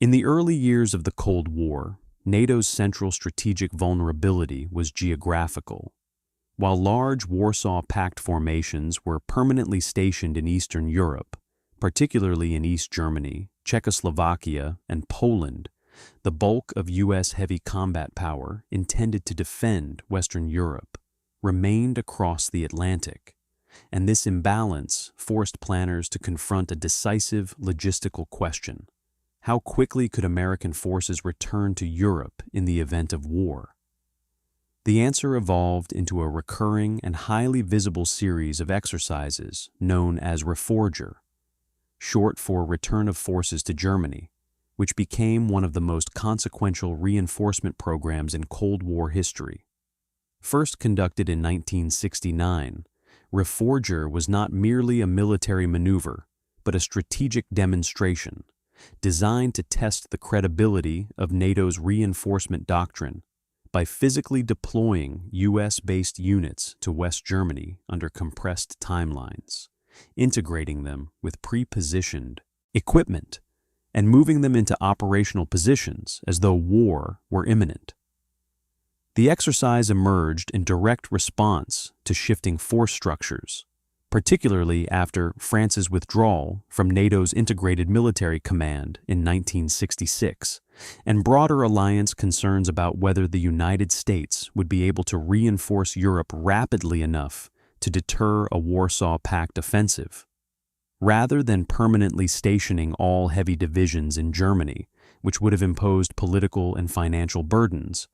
In the early years of the Cold War, NATO's central strategic vulnerability was geographical. While large Warsaw Pact formations were permanently stationed in Eastern Europe, particularly in East Germany, Czechoslovakia, and Poland, the bulk of U.S. heavy combat power intended to defend Western Europe remained across the Atlantic, and this imbalance forced planners to confront a decisive logistical question: how quickly could American forces return to Europe in the event of war? The answer evolved into a recurring and highly visible series of exercises known as REFORGER, short for Return of Forces to Germany, which became one of the most consequential reinforcement programs in Cold War history. First conducted in 1969, REFORGER was not merely a military maneuver, but a strategic demonstration designed to test the credibility of NATO's reinforcement doctrine by physically deploying U.S.-based units to West Germany under compressed timelines, integrating them with pre-positioned equipment, and moving them into operational positions as though war were imminent. The exercise emerged in direct response to shifting force structures, particularly after France's withdrawal from NATO's Integrated Military Command in 1966, and broader alliance concerns about whether the United States would be able to reinforce Europe rapidly enough to deter a Warsaw Pact offensive. Rather than permanently stationing all heavy divisions in Germany, which would have imposed political and financial burdens,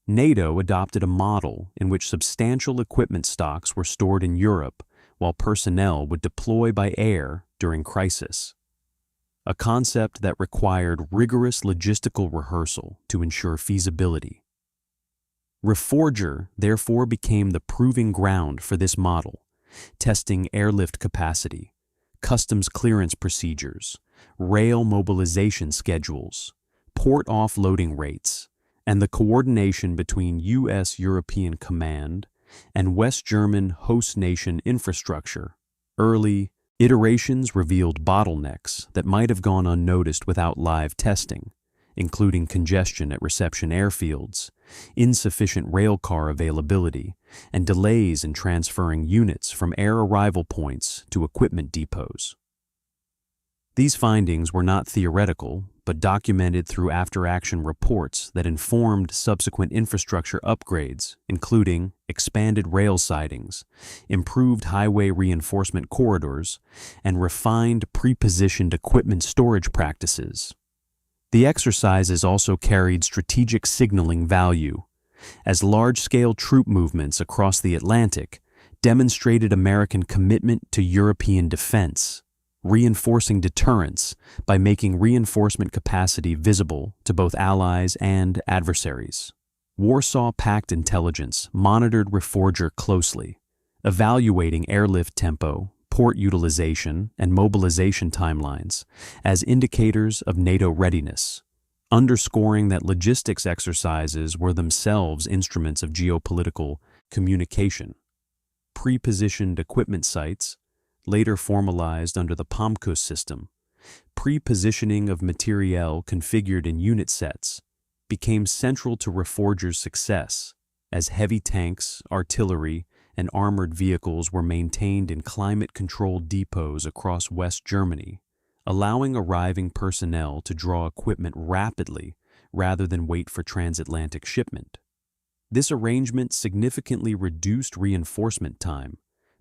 NATO adopted a model in which substantial equipment stocks were stored in Europe while personnel would deploy by air during crisis, a concept that required rigorous logistical rehearsal to ensure feasibility. REFORGER therefore became the proving ground for this model, testing airlift capacity, customs clearance procedures, rail mobilization schedules, port offloading rates, and the coordination between U.S. European Command and West German host nation infrastructure. Early iterations revealed bottlenecks that might have gone unnoticed without live testing, including congestion at reception airfields, insufficient railcar availability, and delays in transferring units from air arrival points to equipment depots. These findings were not theoretical, but documented through after-action reports that informed subsequent infrastructure upgrades, including expanded rail sidings, improved highway reinforcement corridors, and refined pre-positioned equipment storage practices. The exercises also carried strategic signaling value, as large-scale troop movements across the Atlantic demonstrated American commitment to European defense, reinforcing deterrence by making reinforcement capacity visible to both allies and adversaries. Warsaw Pact intelligence monitored REFORGER closely, evaluating airlift tempo, port utilization, and mobilization timelines as indicators of NATO readiness, underscoring that logistics exercises were themselves instruments of geopolitical communication. Pre-positioned equipment sites, later formalized under the POMCUS system, pre-positioning of materiel configured in unit sets, became central to REFORGER's success, as heavy tanks, artillery, and armored vehicles were maintained in climate-controlled depots across West Germany, allowing arriving personnel to draw equipment rapidly rather than wait for transatlantic shipment. This arrangement significantly reduced reinforcement time,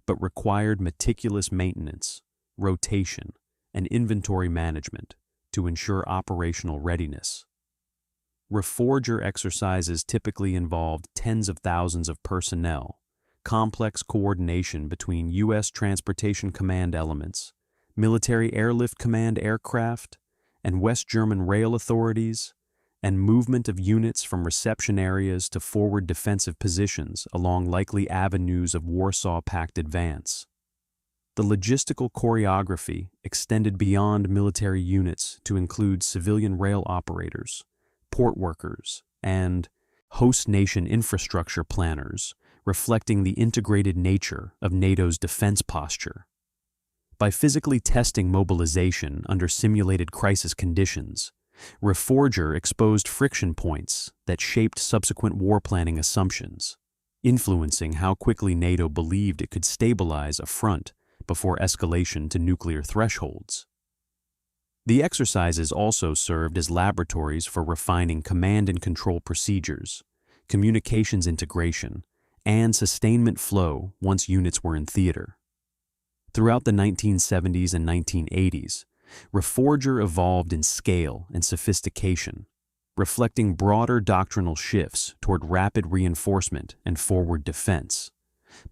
but required meticulous maintenance, rotation, and inventory management to ensure operational readiness. REFORGER exercises typically involved tens of thousands of personnel, complex coordination between U.S. Transportation Command elements, Military Airlift Command aircraft, and West German rail authorities, and movement of units from reception areas to forward defensive positions along likely avenues of Warsaw Pact advance. The logistical choreography extended beyond military units to include civilian rail operators, port workers, and host nation infrastructure planners, reflecting the integrated nature of NATO's defense posture. By physically testing mobilization under simulated crisis conditions, REFORGER exposed friction points that shaped subsequent war planning assumptions, influencing how quickly NATO believed it could stabilize a front before escalation to nuclear thresholds. The exercises also served as laboratories for refining command and control procedures, communications integration, and sustainment flow once units were in theater. Throughout the 1970s and 1980s, REFORGER evolved in scale and sophistication, reflecting broader doctrinal shifts toward rapid reinforcement and forward defense,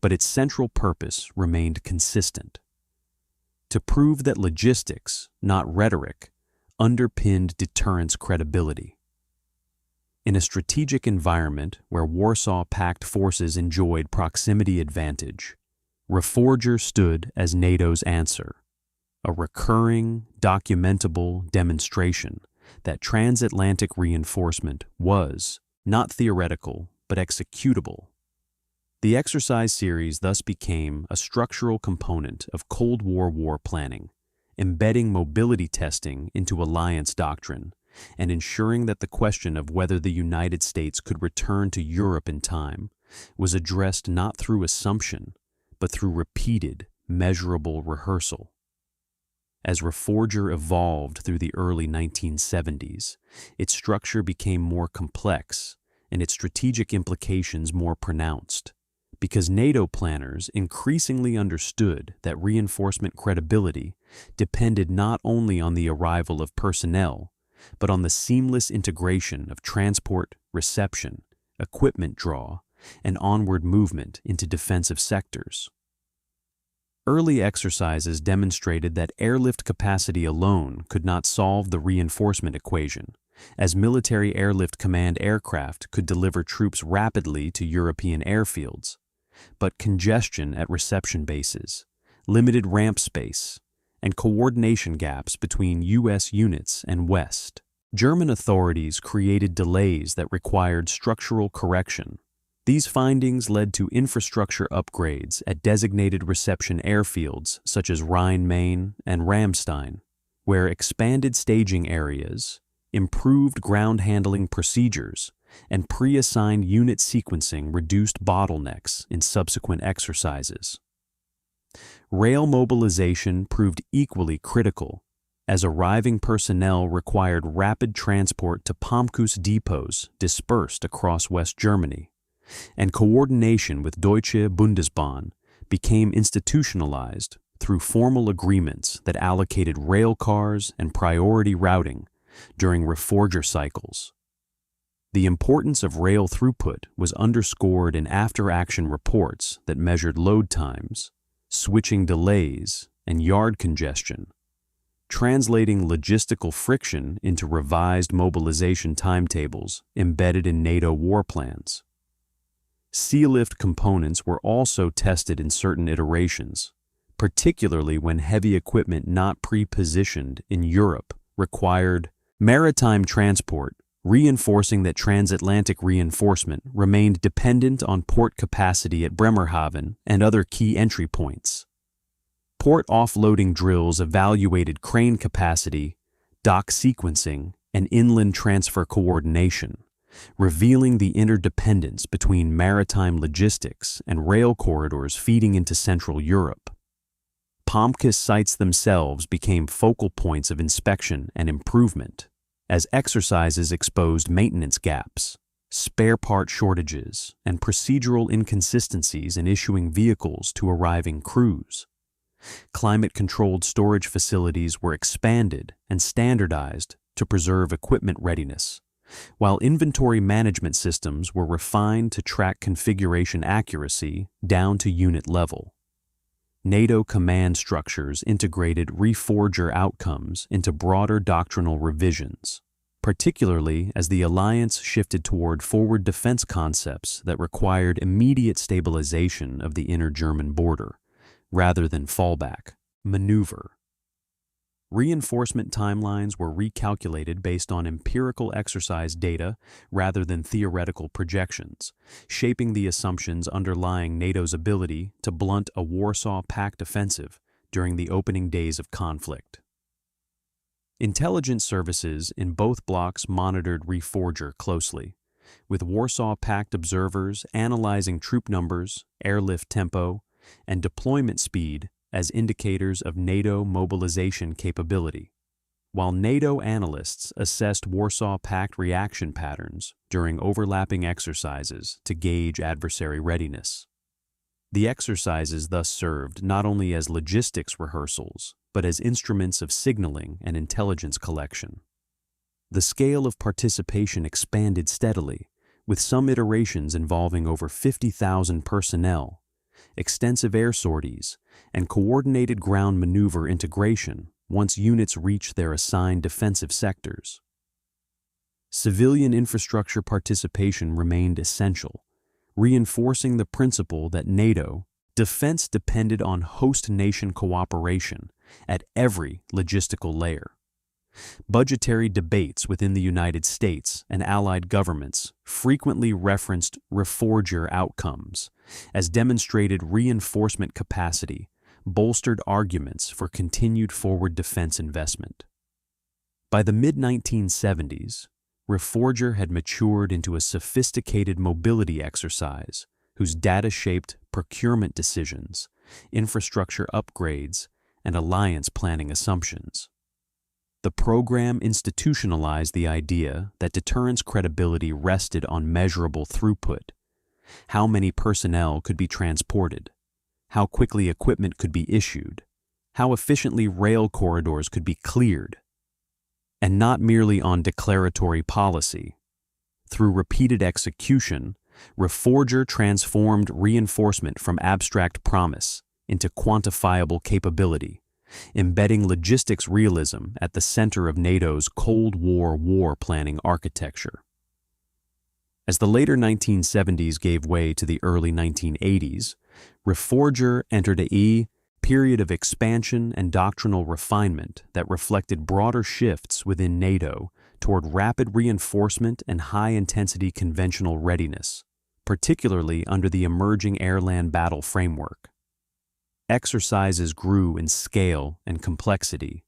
but its central purpose remained consistent: to prove that logistics, not rhetoric, underpinned deterrence credibility. In a strategic environment where Warsaw Pact forces enjoyed proximity advantage, REFORGER stood as NATO's answer, a recurring, documentable demonstration that transatlantic reinforcement was not theoretical but executable. The exercise series thus became a structural component of Cold War war planning, embedding mobility testing into alliance doctrine and ensuring that the question of whether the United States could return to Europe in time was addressed not through assumption, but through repeated, measurable rehearsal. As REFORGER evolved through the early 1970s, its structure became more complex and its strategic implications more pronounced, because NATO planners increasingly understood that reinforcement credibility depended not only on the arrival of personnel, but on the seamless integration of transport, reception, equipment draw, and onward movement into defensive sectors. Early exercises demonstrated that airlift capacity alone could not solve the reinforcement equation, as military airlift command aircraft could deliver troops rapidly to European airfields, but congestion at reception bases, limited ramp space, and coordination gaps between U.S. units and West. German authorities created delays that required structural correction. These findings led to infrastructure upgrades at designated reception airfields such as Rhein-Main and Ramstein, where expanded staging areas, improved ground handling procedures, and pre-assigned unit sequencing reduced bottlenecks in subsequent exercises. Rail mobilization proved equally critical, as arriving personnel required rapid transport to Pomkus depots dispersed across West Germany, and coordination with Deutsche Bundesbahn became institutionalized through formal agreements that allocated rail cars and priority routing during REFORGER cycles. The importance of rail throughput was underscored in after-action reports that measured load times, switching delays, and yard congestion, translating logistical friction into revised mobilization timetables embedded in NATO war plans. Sealift components were also tested in certain iterations, particularly when heavy equipment not pre-positioned in Europe required maritime transport, reinforcing that transatlantic reinforcement remained dependent on port capacity at Bremerhaven and other key entry points. Port offloading drills evaluated crane capacity, dock sequencing, and inland transfer coordination, revealing the interdependence between maritime logistics and rail corridors feeding into Central Europe. Pomkus sites themselves became focal points of inspection and improvement, as exercises exposed maintenance gaps, spare part shortages, and procedural inconsistencies in issuing vehicles to arriving crews. Climate-controlled storage facilities were expanded and standardized to preserve equipment readiness, while inventory management systems were refined to track configuration accuracy down to unit level. NATO command structures integrated REFORGER outcomes into broader doctrinal revisions, particularly as the alliance shifted toward forward defense concepts that required immediate stabilization of the inner German border, rather than fallback, maneuver. Reinforcement timelines were recalculated based on empirical exercise data rather than theoretical projections, shaping the assumptions underlying NATO's ability to blunt a Warsaw Pact offensive during the opening days of conflict. Intelligence services in both blocs monitored REFORGER closely, with Warsaw Pact observers analyzing troop numbers, airlift tempo, and deployment speed as indicators of NATO mobilization capability, while NATO analysts assessed Warsaw Pact reaction patterns during overlapping exercises to gauge adversary readiness. The exercises thus served not only as logistics rehearsals, but as instruments of signaling and intelligence collection. The scale of participation expanded steadily, with some iterations involving over 50,000 personnel, extensive air sorties, and coordinated ground maneuver integration once units reached their assigned defensive sectors. Civilian infrastructure participation remained essential, reinforcing the principle that NATO defense depended on host nation cooperation at every logistical layer. Budgetary debates within the United States and allied governments frequently referenced REFORGER outcomes as demonstrated reinforcement capacity, bolstered arguments for continued forward defense investment. By the mid-1970s, REFORGER had matured into a sophisticated mobility exercise whose data shaped procurement decisions, infrastructure upgrades, and alliance planning assumptions. The program institutionalized the idea that deterrence credibility rested on measurable throughput: how many personnel could be transported, how quickly equipment could be issued, how efficiently rail corridors could be cleared, and not merely on declaratory policy. Through repeated execution, REFORGER transformed reinforcement from abstract promise into quantifiable capability, embedding logistics realism at the center of NATO's Cold War war planning architecture. As the later 1970s gave way to the early 1980s, REFORGER entered a period of expansion and doctrinal refinement that reflected broader shifts within NATO toward rapid reinforcement and high-intensity conventional readiness, particularly under the emerging air-land battle framework. Exercises grew in scale and complexity,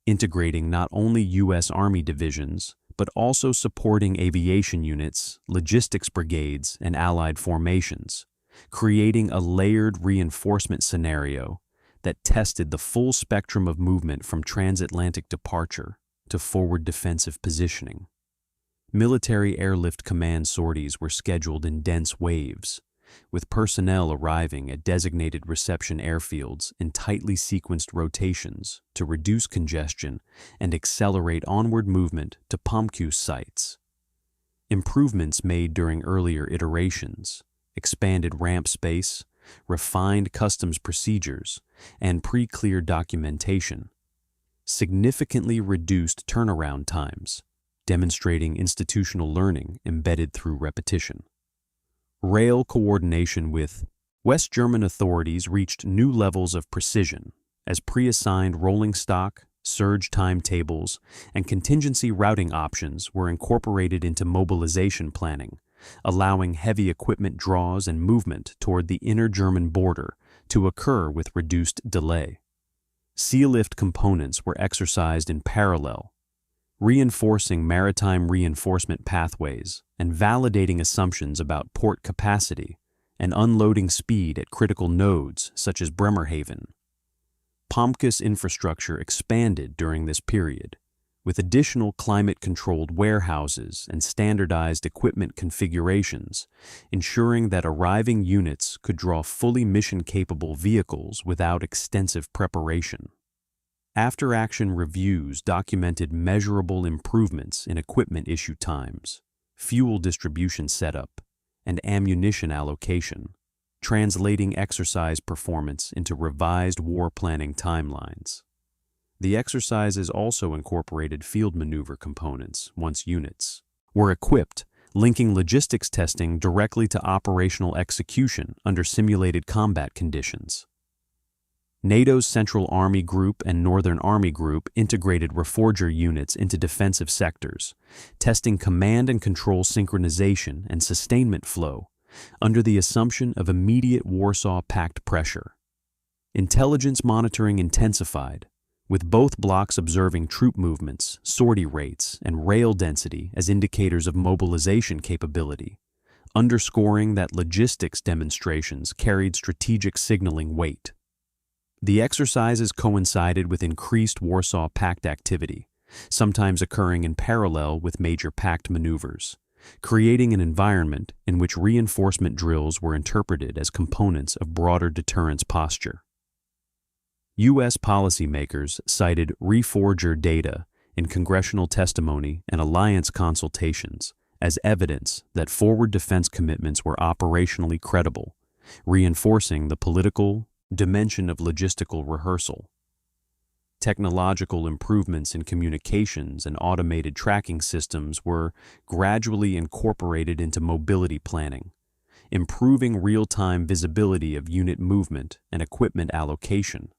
integrating not only U.S. Army divisions, but also supporting aviation units, logistics brigades, and allied formations, creating a layered reinforcement scenario that tested the full spectrum of movement from transatlantic departure to forward defensive positioning. Military airlift command sorties were scheduled in dense waves, with personnel arriving at designated reception airfields in tightly sequenced rotations to reduce congestion and accelerate onward movement to POMCU sites. Improvements made during earlier iterations, expanded ramp space, refined customs procedures, and pre-clear documentation significantly reduced turnaround times, demonstrating institutional learning embedded through repetition. Rail coordination with West German authorities reached new levels of precision as pre-assigned rolling stock, surge timetables, and contingency routing options were incorporated into mobilization planning, allowing heavy equipment draws and movement toward the inner German border to occur with reduced delay. Sea lift components were exercised in parallel, reinforcing maritime reinforcement pathways and validating assumptions about port capacity and unloading speed at critical nodes such as Bremerhaven. POMCUS infrastructure expanded during this period, with additional climate-controlled warehouses and standardized equipment configurations, ensuring that arriving units could draw fully mission-capable vehicles without extensive preparation. After-action reviews documented measurable improvements in equipment issue times, fuel distribution setup, and ammunition allocation, translating exercise performance into revised war planning timelines. The exercises also incorporated field maneuver components once units were equipped, linking logistics testing directly to operational execution under simulated combat conditions. NATO's Central Army Group and Northern Army Group integrated REFORGER units into defensive sectors, testing command and control synchronization and sustainment flow under the assumption of immediate Warsaw Pact pressure. Intelligence monitoring intensified, with both blocks observing troop movements, sortie rates, and rail density as indicators of mobilization capability, underscoring that logistics demonstrations carried strategic signaling weight. The exercises coincided with increased Warsaw Pact activity, sometimes occurring in parallel with major Pact maneuvers, creating an environment in which reinforcement drills were interpreted as components of broader deterrence posture. U.S. policymakers cited REFORGER data in congressional testimony and alliance consultations as evidence that forward defense commitments were operationally credible, reinforcing the political dimension of logistical rehearsal. Technological improvements in communications and automated tracking systems were gradually incorporated into mobility planning, improving real-time visibility of unit movement and equipment allocation.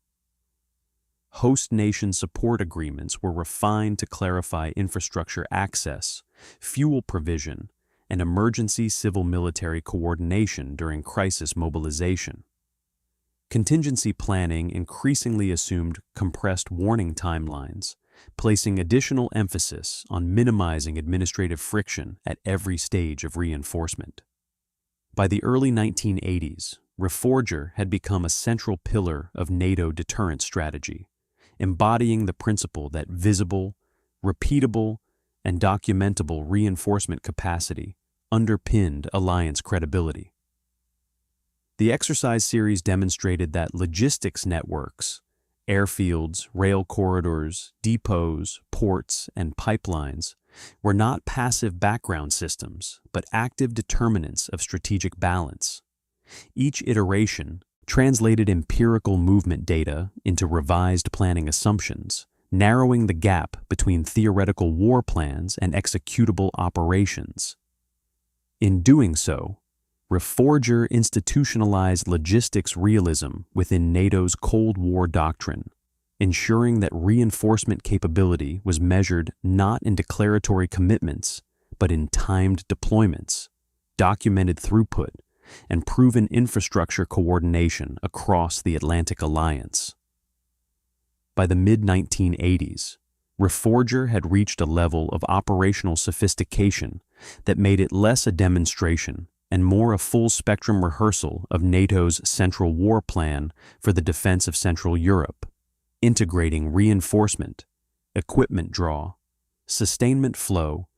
Host nation support agreements were refined to clarify infrastructure access, fuel provision, and emergency civil-military coordination during crisis mobilization. Contingency planning increasingly assumed compressed warning timelines, placing additional emphasis on minimizing administrative friction at every stage of reinforcement. By the early 1980s, REFORGER had become a central pillar of NATO deterrence strategy, embodying the principle that visible, repeatable, and documentable reinforcement capacity underpinned alliance credibility. The exercise series demonstrated that logistics networks, airfields, rail corridors, depots, ports, and pipelines were not passive background systems, but active determinants of strategic balance. Each iteration translated empirical movement data into revised planning assumptions, narrowing the gap between theoretical war plans and executable operations. In doing so, REFORGER institutionalized logistics realism within NATO's Cold War doctrine, ensuring that reinforcement capability was measured not in declaratory commitments, but in timed deployments, documented throughput, and proven infrastructure coordination across the Atlantic Alliance. By the mid-1980s, REFORGER had reached a level of operational sophistication that made it less a demonstration and more a full-spectrum rehearsal of NATO's Central War Plan for the defense of Central Europe, integrating reinforcement, equipment draw, sustainment flow,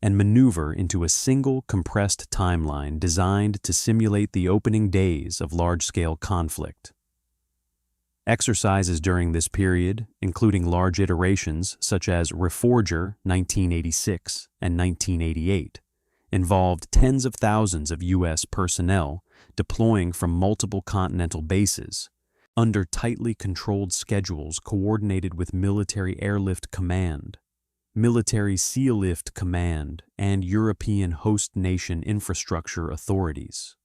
and maneuver into a single compressed timeline designed to simulate the opening days of large-scale conflict. Exercises during this period, including large iterations such as REFORGER 1986 and 1988, involved tens of thousands of U.S. personnel deploying from multiple continental bases, under tightly controlled schedules coordinated with Military Airlift Command, Military Sea Lift Command, and European host nation infrastructure authorities.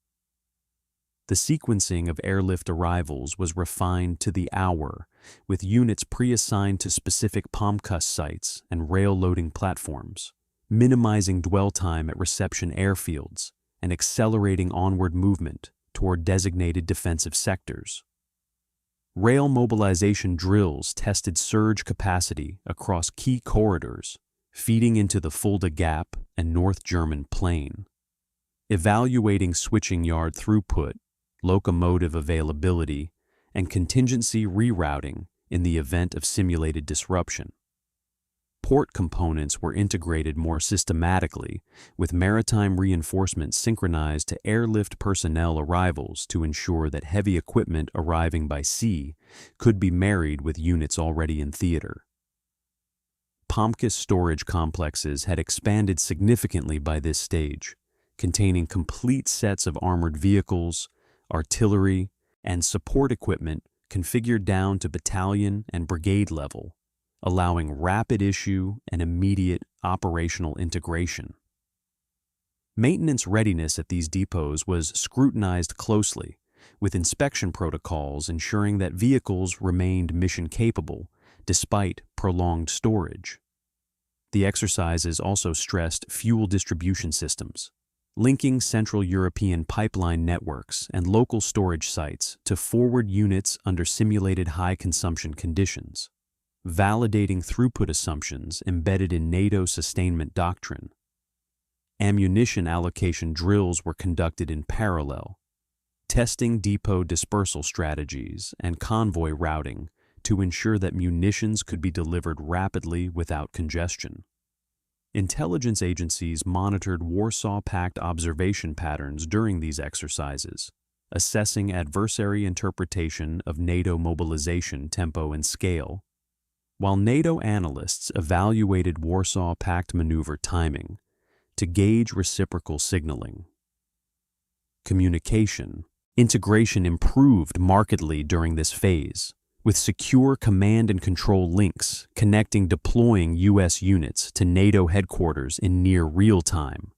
The sequencing of airlift arrivals was refined to the hour, with units pre-assigned to specific POMCUS sites and rail loading platforms, minimizing dwell time at reception airfields and accelerating onward movement toward designated defensive sectors. Rail mobilization drills tested surge capacity across key corridors, feeding into the Fulda Gap and North German Plain, evaluating switching yard throughput, locomotive availability, and contingency rerouting in the event of simulated disruption. Port components were integrated more systematically, with maritime reinforcement synchronized to airlift personnel arrivals to ensure that heavy equipment arriving by sea could be married with units already in theater. POMCUS storage complexes had expanded significantly by this stage, containing complete sets of armored vehicles, artillery, and support equipment configured down to battalion and brigade level, allowing rapid issue and immediate operational integration. Maintenance readiness at these depots was scrutinized closely, with inspection protocols ensuring that vehicles remained mission-capable despite prolonged storage. The exercises also stressed fuel distribution systems, linking Central European pipeline networks and local storage sites to forward units under simulated high-consumption conditions. validating throughput assumptions embedded in NATO sustainment doctrine. Ammunition allocation drills were conducted in parallel, testing depot dispersal strategies and convoy routing to ensure that munitions could be delivered rapidly without congestion. Intelligence agencies monitored Warsaw Pact observation patterns during these exercises, assessing adversary interpretation of NATO mobilization tempo and scale, while NATO analysts evaluated Warsaw Pact maneuver timing to gauge reciprocal signaling. Communication integration improved markedly during this phase, with secure command and control links connecting deploying U.S. units to NATO headquarters in near real time,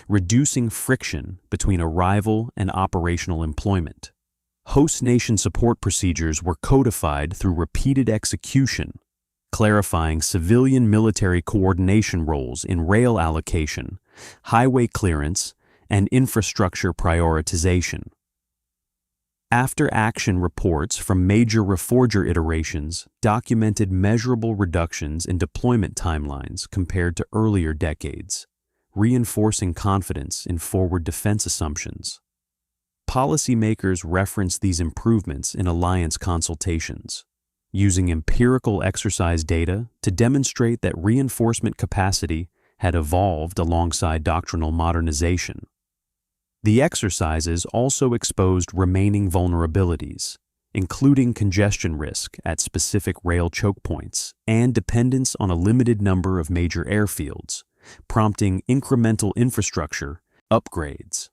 reducing friction between arrival and operational employment. Host nation support procedures were codified through repeated execution, clarifying civilian-military coordination roles in rail allocation, highway clearance, and infrastructure prioritization. After-action reports from major REFORGER iterations documented measurable reductions in deployment timelines compared to earlier decades, reinforcing confidence in forward defense assumptions. Policymakers referenced these improvements in alliance consultations, using empirical exercise data to demonstrate that reinforcement capacity had evolved alongside doctrinal modernization. The exercises also exposed remaining vulnerabilities, including congestion risk at specific rail choke points and dependence on a limited number of major airfields, prompting incremental infrastructure upgrades.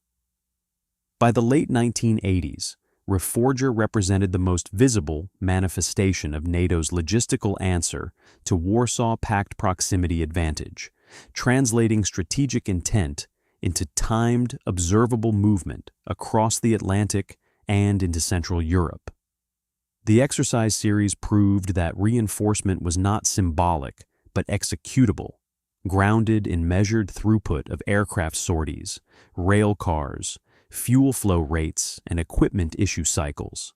By the late 1980s, REFORGER represented the most visible manifestation of NATO's logistical answer to Warsaw Pact proximity advantage, translating strategic intent into timed, observable movement across the Atlantic and into Central Europe. The exercise series proved that reinforcement was not symbolic, but executable, grounded in measured throughput of aircraft sorties, rail cars, fuel flow rates, and equipment issue cycles.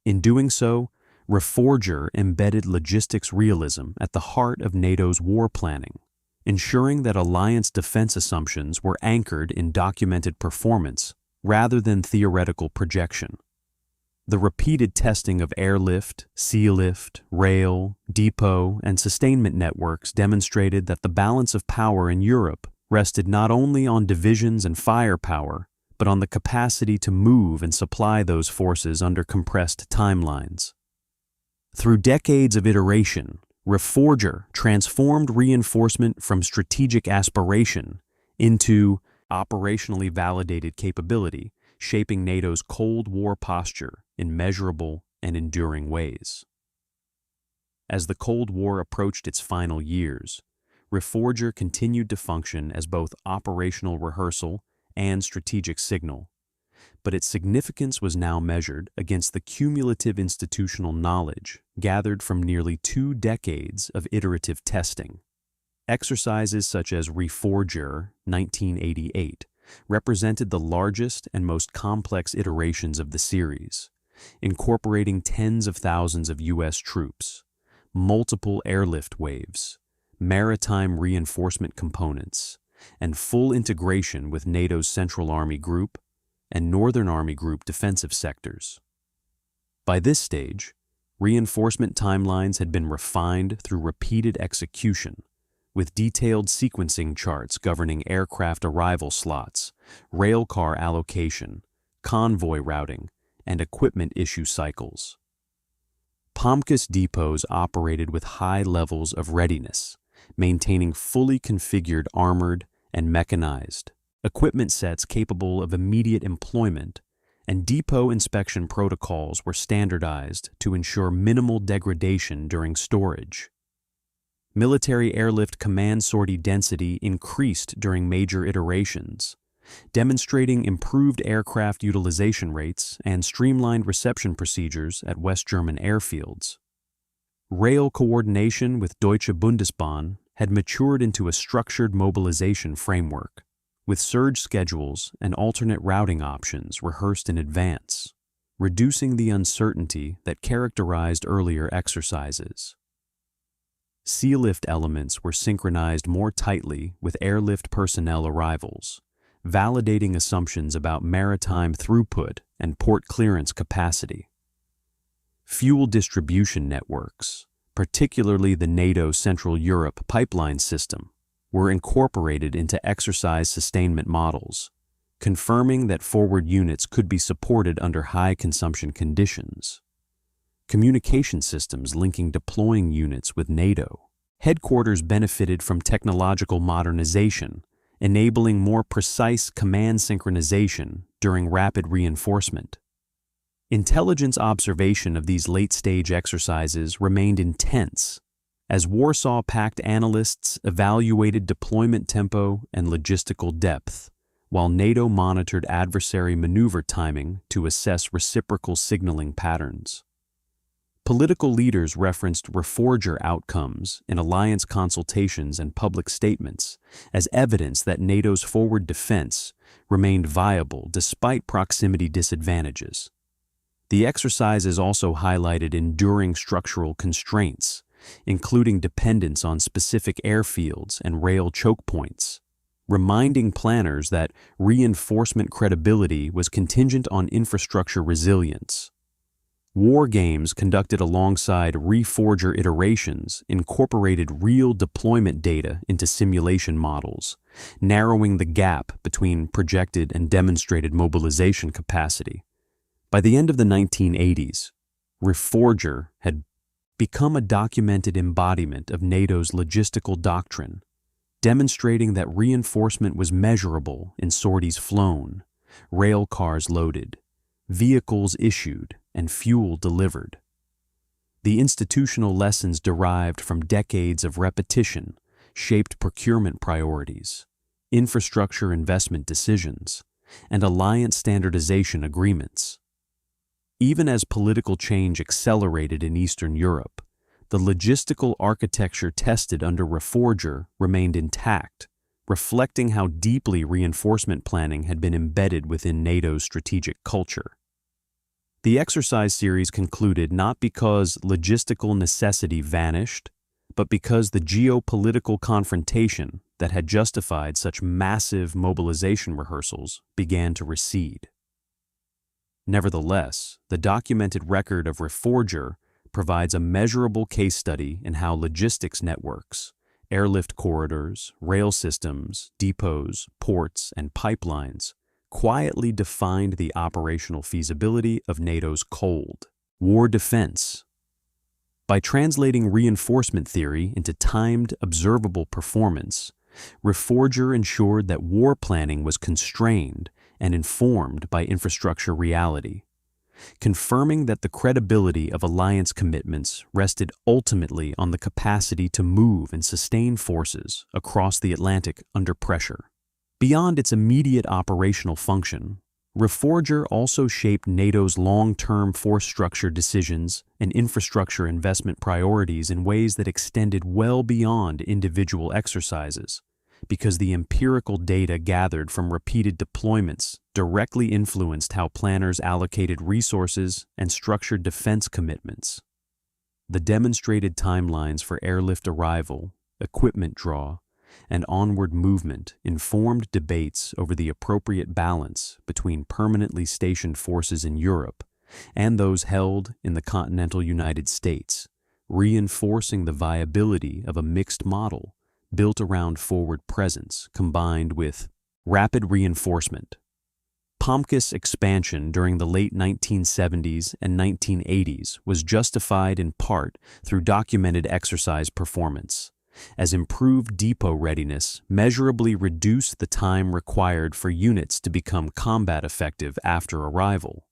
In doing so, REFORGER embedded logistics realism at the heart of NATO's war planning, ensuring that alliance defense assumptions were anchored in documented performance rather than theoretical projection. The repeated testing of airlift, sea lift, rail, depot, and sustainment networks demonstrated that the balance of power in Europe rested not only on divisions and firepower, but on the capacity to move and supply those forces under compressed timelines. Through decades of iteration, REFORGER transformed reinforcement from strategic aspiration into operationally validated capability, shaping NATO's Cold War posture in measurable and enduring ways. As the Cold War approached its final years, REFORGER continued to function as both operational rehearsal and strategic signal, but its significance was now measured against the cumulative institutional knowledge gathered from nearly 2 decades of iterative testing. Exercises such as REFORGER 1988 represented the largest and most complex iterations of the series, incorporating tens of thousands of U.S. troops, multiple airlift waves, maritime reinforcement components, and full integration with NATO's Central Army Group and Northern Army Group defensive sectors. By this stage, reinforcement timelines had been refined through repeated execution, with detailed sequencing charts governing aircraft arrival slots, railcar allocation, convoy routing, and equipment issue cycles. POMCUS depots operated with high levels of readiness, maintaining fully configured armored and mechanized equipment sets capable of immediate employment, and depot inspection protocols were standardized to ensure minimal degradation during storage. Military airlift command sortie density increased during major iterations, demonstrating improved aircraft utilization rates and streamlined reception procedures at West German airfields. Rail coordination with Deutsche Bundesbahn had matured into a structured mobilization framework, with surge schedules and alternate routing options rehearsed in advance, reducing the uncertainty that characterized earlier exercises. Sealift elements were synchronized more tightly with airlift personnel arrivals, validating assumptions about maritime throughput and port clearance capacity. Fuel distribution networks, particularly the NATO Central Europe pipeline system, were incorporated into exercise sustainment models, confirming that forward units could be supported under high consumption conditions. Communication systems linking deploying units with NATO. Headquarters benefited from technological modernization, enabling more precise command synchronization during rapid reinforcement. Intelligence observation of these late-stage exercises remained intense, as Warsaw Pact analysts evaluated deployment tempo and logistical depth, while NATO monitored adversary maneuver timing to assess reciprocal signaling patterns. Political leaders referenced REFORGER outcomes in alliance consultations and public statements as evidence that NATO's forward defense remained viable despite proximity disadvantages. The exercises also highlighted enduring structural constraints, including dependence on specific airfields and rail choke points, reminding planners that reinforcement credibility was contingent on infrastructure resilience. War games conducted alongside REFORGER iterations incorporated real deployment data into simulation models, narrowing the gap between projected and demonstrated mobilization capacity. By the end of the 1980s, REFORGER had become a documented embodiment of NATO's logistical doctrine, demonstrating that reinforcement was measurable in sorties flown, rail cars loaded, vehicles issued, and fuel delivered. The institutional lessons derived from decades of repetition shaped procurement priorities, infrastructure investment decisions, and alliance standardization agreements. Even as political change accelerated in Eastern Europe, the logistical architecture tested under REFORGER remained intact, reflecting how deeply reinforcement planning had been embedded within NATO's strategic culture. The exercise series concluded not because logistical necessity vanished, but because the geopolitical confrontation that had justified such massive mobilization rehearsals began to recede. Nevertheless, the documented record of REFORGER provides a measurable case study in how logistics networks, airlift corridors, rail systems, depots, ports, and pipelines quietly defined the operational feasibility of NATO's cold war defense. By translating reinforcement theory into timed, observable performance, REFORGER ensured that war planning was constrained and informed by infrastructure reality, confirming that the credibility of alliance commitments rested ultimately on the capacity to move and sustain forces across the Atlantic under pressure. Beyond its immediate operational function, REFORGER also shaped NATO's long-term force structure decisions and infrastructure investment priorities in ways that extended well beyond individual exercises, because the empirical data gathered from repeated deployments directly influenced how planners allocated resources and structured defense commitments. The demonstrated timelines for airlift arrival, equipment draw, and onward movement informed debates over the appropriate balance between permanently stationed forces in Europe and those held in the continental United States, reinforcing the viability of a mixed model built around forward presence combined with rapid reinforcement. POMCUS expansion during the late 1970s and 1980s was justified in part through documented exercise performance, as improved depot readiness measurably reduced the time required for units to become combat effective after arrival.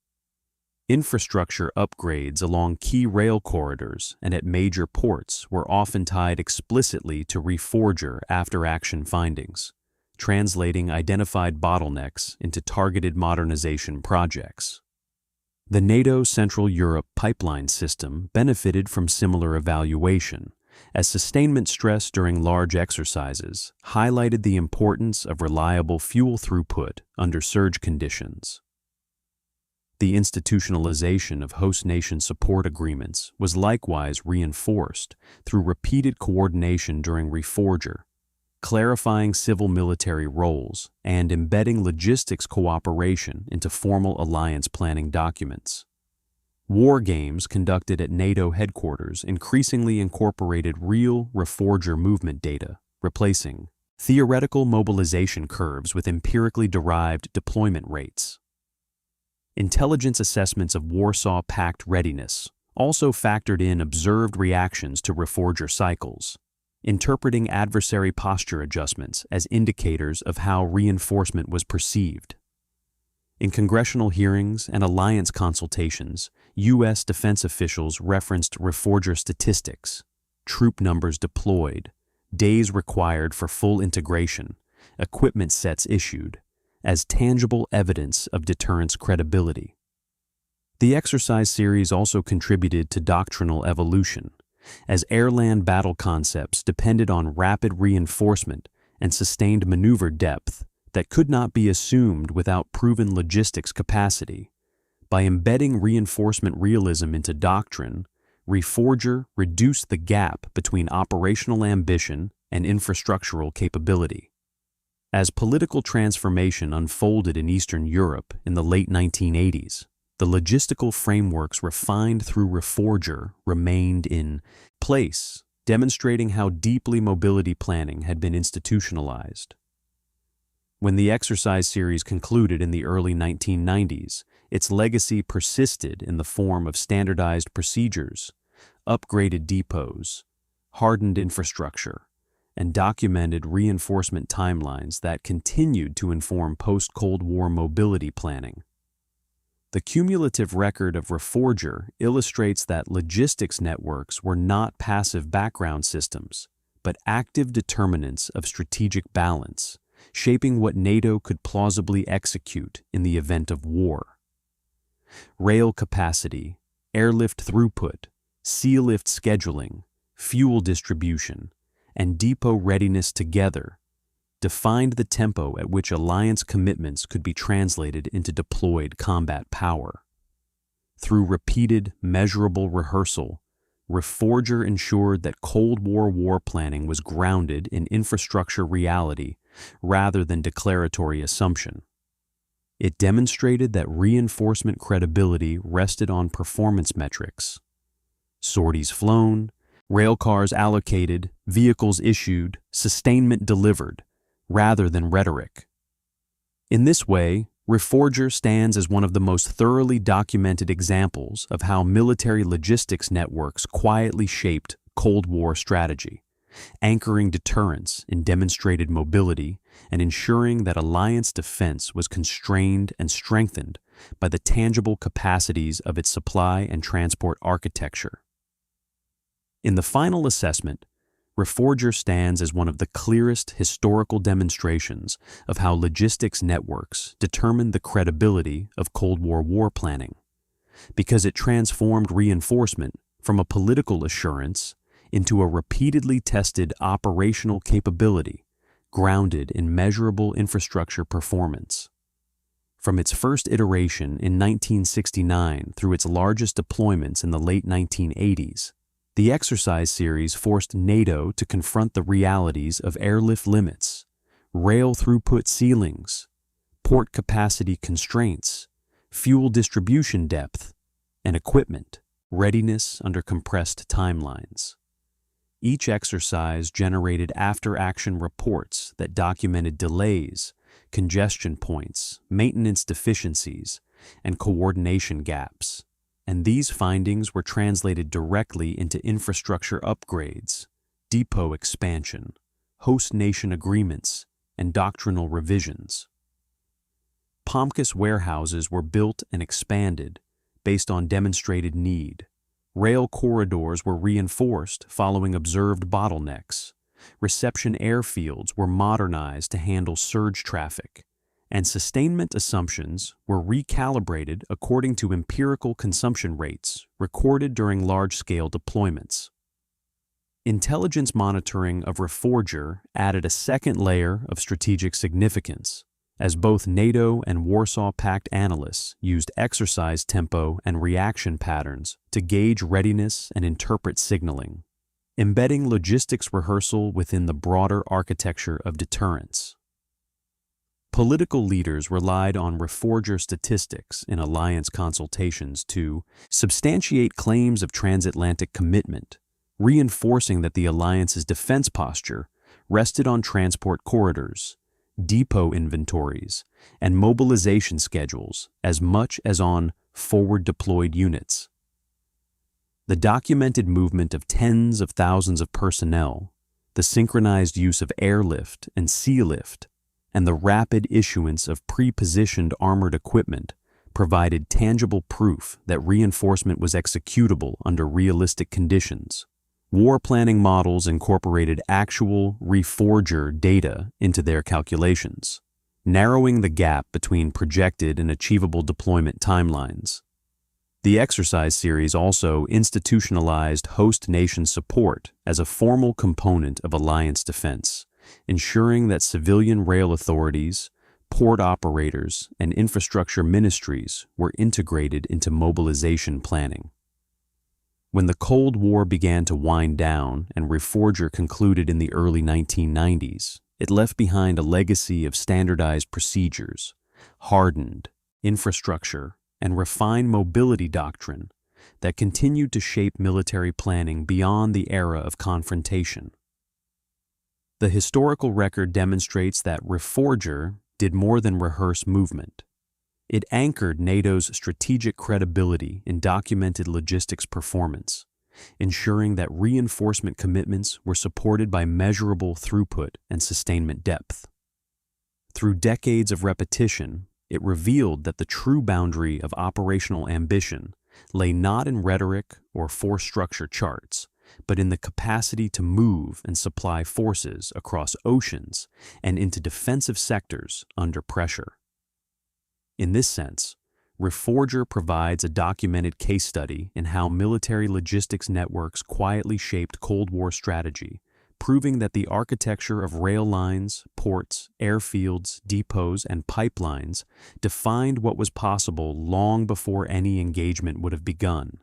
Infrastructure upgrades along key rail corridors and at major ports were often tied explicitly to REFORGER after-action findings, translating identified bottlenecks into targeted modernization projects. The NATO Central Europe pipeline system benefited from similar evaluation, as sustainment stress during large exercises highlighted the importance of reliable fuel throughput under surge conditions. The institutionalization of host nation support agreements was likewise reinforced through repeated coordination during REFORGER, clarifying civil-military roles and embedding logistics cooperation into formal alliance planning documents. War games conducted at NATO headquarters increasingly incorporated real REFORGER movement data, replacing theoretical mobilization curves with empirically derived deployment rates. Intelligence assessments of Warsaw Pact readiness also factored in observed reactions to REFORGER cycles, interpreting adversary posture adjustments as indicators of how reinforcement was perceived. In congressional hearings and alliance consultations, U.S. defense officials referenced REFORGER statistics, troop numbers deployed, days required for full integration, equipment sets issued, as tangible evidence of deterrence credibility. The exercise series also contributed to doctrinal evolution, as air-land battle concepts depended on rapid reinforcement and sustained maneuver depth that could not be assumed without proven logistics capacity. By embedding reinforcement realism into doctrine, REFORGER reduced the gap between operational ambition and infrastructural capability. As political transformation unfolded in Eastern Europe in the late 1980s, the logistical frameworks refined through REFORGER remained in place, demonstrating how deeply mobility planning had been institutionalized. When the exercise series concluded in the early 1990s, its legacy persisted in the form of standardized procedures, upgraded depots, hardened infrastructure, and documented reinforcement timelines that continued to inform post-Cold War mobility planning. The cumulative record of REFORGER illustrates that logistics networks were not passive background systems, but active determinants of strategic balance, shaping what NATO could plausibly execute in the event of war. Rail capacity, airlift throughput, sea lift scheduling, fuel distribution, and depot readiness together defined the tempo at which alliance commitments could be translated into deployed combat power. Through repeated, measurable rehearsal, REFORGER ensured that Cold War war planning was grounded in infrastructure reality rather than declaratory assumption. It demonstrated that reinforcement credibility rested on performance metrics: sorties flown, railcars allocated, vehicles issued, sustainment delivered, rather than rhetoric. In this way, REFORGER stands as one of the most thoroughly documented examples of how military logistics networks quietly shaped Cold War strategy, anchoring deterrence in demonstrated mobility and ensuring that alliance defense was constrained and strengthened by the tangible capacities of its supply and transport architecture. In the final assessment, REFORGER stands as one of the clearest historical demonstrations of how logistics networks determined the credibility of Cold War war planning, because it transformed reinforcement from a political assurance into a repeatedly tested operational capability grounded in measurable infrastructure performance. From its first iteration in 1969 through its largest deployments in the late 1980s, the exercise series forced NATO to confront the realities of airlift limits, rail throughput ceilings, port capacity constraints, fuel distribution depth, and equipment readiness under compressed timelines. Each exercise generated after-action reports that documented delays, congestion points, maintenance deficiencies, and coordination gaps. And these findings were translated directly into infrastructure upgrades, depot expansion, host nation agreements, and doctrinal revisions. POMCUS warehouses were built and expanded based on demonstrated need. Rail corridors were reinforced following observed bottlenecks. Reception airfields were modernized to handle surge traffic, and sustainment assumptions were recalibrated according to empirical consumption rates recorded during large-scale deployments. Intelligence monitoring of REFORGER added a second layer of strategic significance, as both NATO and Warsaw Pact analysts used exercise tempo and reaction patterns to gauge readiness and interpret signaling, embedding logistics rehearsal within the broader architecture of deterrence. Political leaders relied on REFORGER statistics in alliance consultations to substantiate claims of transatlantic commitment, reinforcing that the alliance's defense posture rested on transport corridors, depot inventories, and mobilization schedules as much as on forward-deployed units. The documented movement of tens of thousands of personnel, the synchronized use of airlift and sea lift, and the rapid issuance of pre-positioned armored equipment provided tangible proof that reinforcement was executable under realistic conditions. War planning models incorporated actual REFORGER data into their calculations, narrowing the gap between projected and achievable deployment timelines. The exercise series also institutionalized host nation support as a formal component of alliance defense, ensuring that civilian rail authorities, port operators, and infrastructure ministries were integrated into mobilization planning. When the Cold War began to wind down and REFORGER concluded in the early 1990s, it left behind a legacy of standardized procedures, hardened infrastructure, and refined mobility doctrine that continued to shape military planning beyond the era of confrontation. The historical record demonstrates that REFORGER did more than rehearse movement. It anchored NATO's strategic credibility in documented logistics performance, ensuring that reinforcement commitments were supported by measurable throughput and sustainment depth. Through decades of repetition, it revealed that the true boundary of operational ambition lay not in rhetoric or force structure charts, but in the capacity to move and supply forces across oceans and into defensive sectors under pressure. In this sense, REFORGER provides a documented case study in how military logistics networks quietly shaped Cold War strategy, proving that the architecture of rail lines, ports, airfields, depots, and pipelines defined what was possible long before any engagement would have begun.